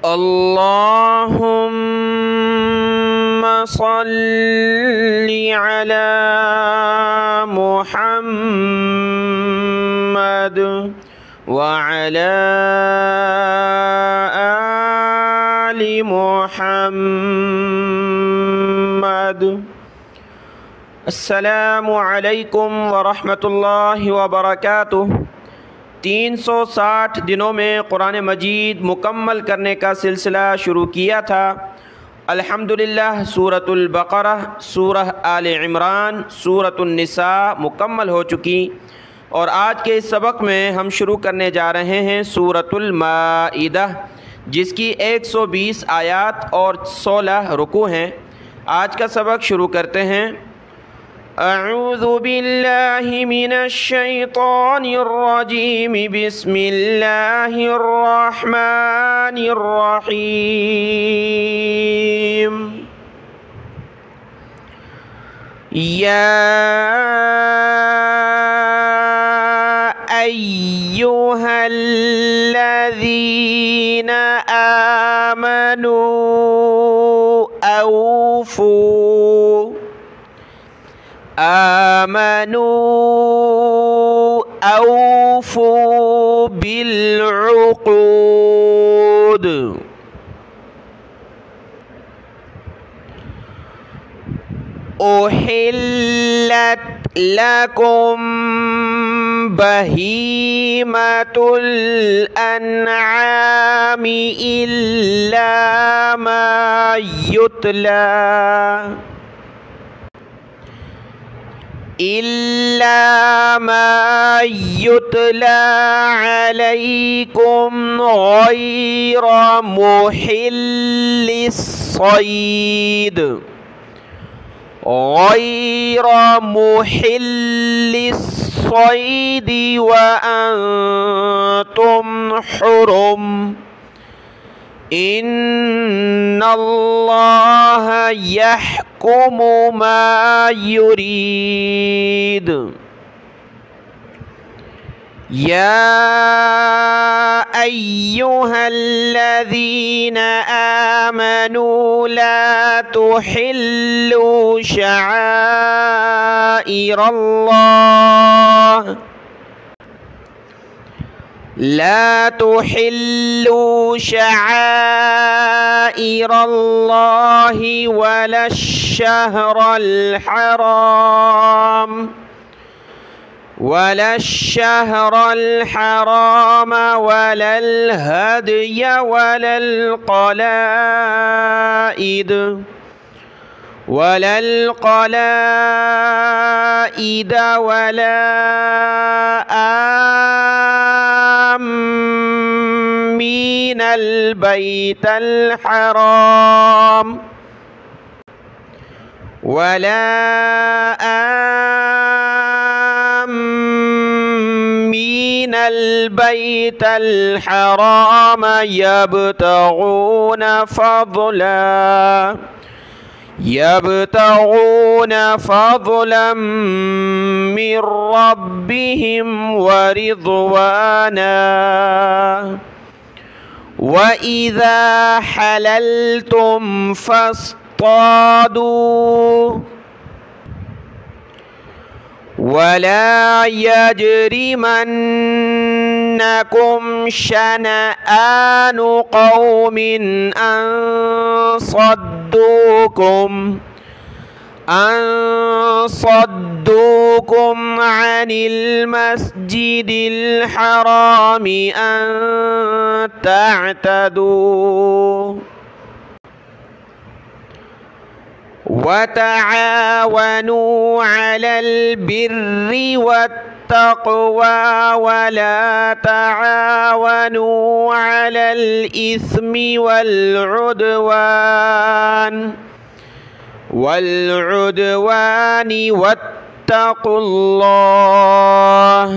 अल्लाहुम्मा सल्लि अला मुहम्मद व अला आलि मुहम्मद। अस्सलामु अलैकुम व रहमतुल्लाहि व बरकातुहू। 360 दिनों में कुरान मजीद मुकम्मल करने का सिलसिला शुरू किया था। अल्हम्दुलिल्लाह सूरतुल बक़रा, सूरह आले इमरान, सूरतुन निसा मुकम्मल हो चुकी और आज के इस सबक में हम शुरू करने जा रहे हैं सूरतुल माइदा, जिसकी 120 आयात और 16 रुकू हैं। आज का सबक शुरू करते हैं। अऊज़ु बिल्लाहि मिनश शैतानिर रजीम, बिस्मिल्लाहिर रहमानिर रहीम। या अय्युहल्लज़ीना आमनू औफ़ू बिलउक़ूद। उहिल्लत लकुम बहीमतुल अन्आमि इल्ला मा युतला अलैकुम गैरा मुहिल्लिस्सैद व अंतुम हुरुम। इन्नल्लाह यहकुमु मा युरीद। या अय्युहल्लज़ीना आमनू ला तुहिल्लू शआइरल्लाहि वलश्शहरल हराम वलल हदय वलल क़लाइद वला आमीनल बैतल हराम यब्तगून फ़ज़लन मिन रब्बिहिम व रिज़वाना व इज़ा हलल्तुम फ़ास्तादू वला यजरिमन्नकुम शनआनु क़ौमिन अन सद्दूकुम अनिल मस्जिदिल हरामि अन तअतदू वतआवनू अलल बिर्रि वत्तक़वा वला तआवनू अलल इस्मि वल्उद्वानि वत्तक़ुल्लाह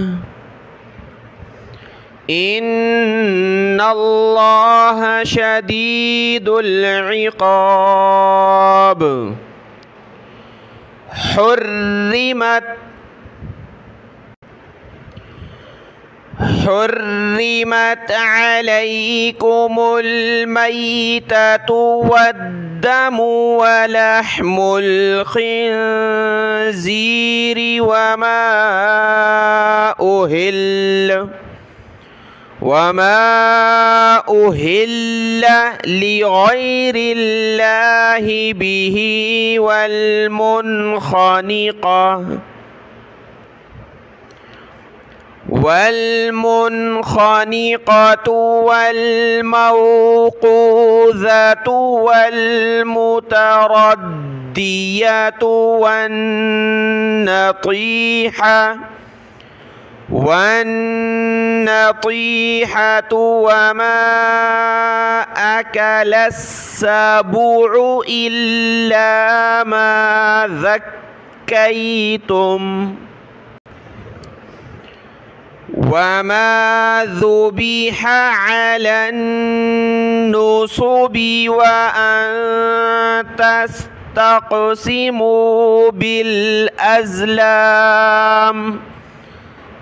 इन्नल्लाह शदीदुल इक़ाब। حرمت عليكم الميتة والدم ولحم الخنزير وما أهل لغير الله به والمنخنقة والموقوذة والمتردية والنطيحة وما أكل السبع إلا ما ذكيتم وما ذبح على النصب وأن تستقسموا بالأزلام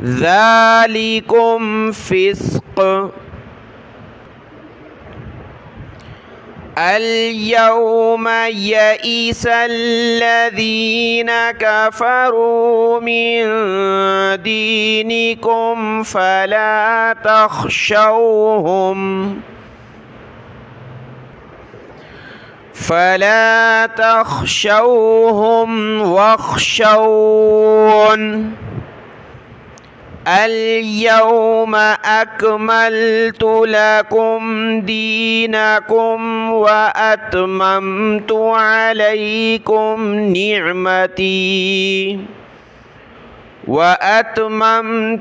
ذلكم فسق. اليوم يئس الذين كفروا من دينكم فلا تخشوهم واخشون. اليوم أكملت لكم دينكم وأتممت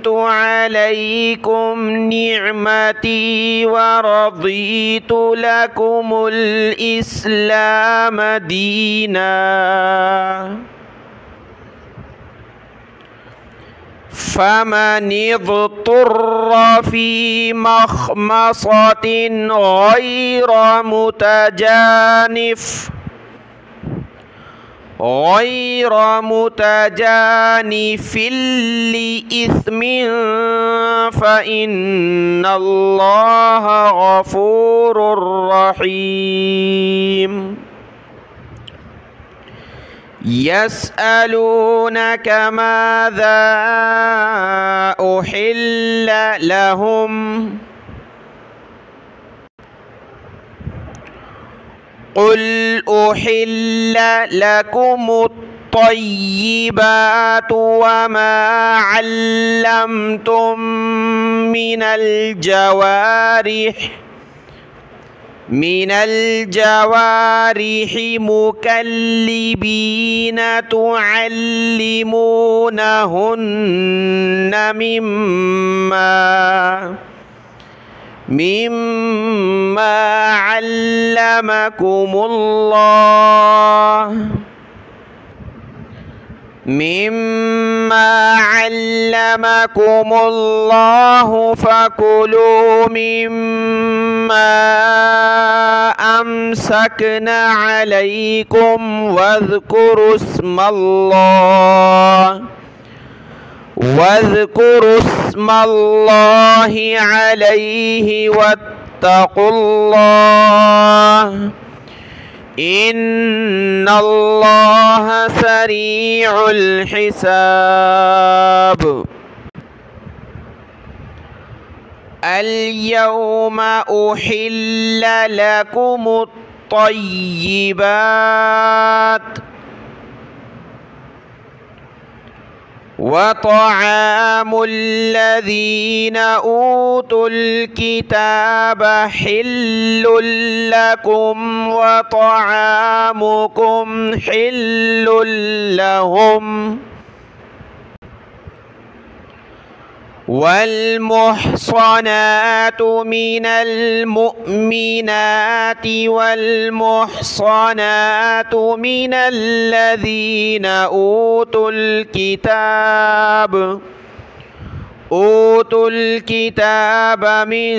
عليكم نعمتي ورضيت لكم الإسلام دينا. فمن اضطر في مخمصة غير متجانف لإثم فإن الله غفور رحيم. يسألونك ماذا أحل لهم قل أحل لكم الطيبات وما علمتم من الجوارح مكلبين تعلمونهن مما علمكم الله فكلوا مما أمسكنا عليكم واذكروا اسم الله عليه واتقوا الله إن الله سريع الحساب. اليوم أحل لكم الطيبات وطعام الذين أوتوا الكتاب حل لكم وطعامكم حل لهم والمحصنات من المؤمنات والمحصنات من الذين أوتوا الكتاب من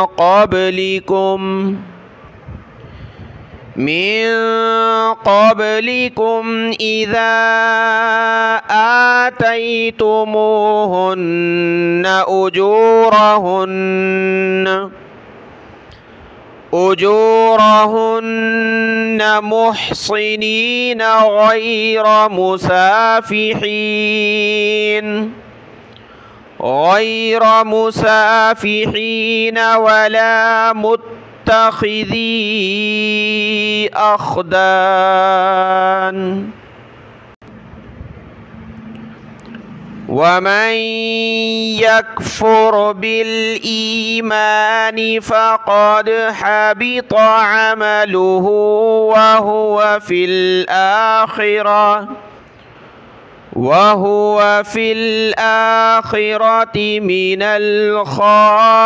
قبلكم من قبلكم إذا آتيتموهن أجورهن محصنين غير مسافحين ولا متخذي أخدان. ومن يكفر بالإيمان فقد حبط عمله وهو في الآخرة من الخاسرين.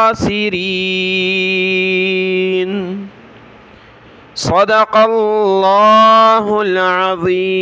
صدق الله العظيم.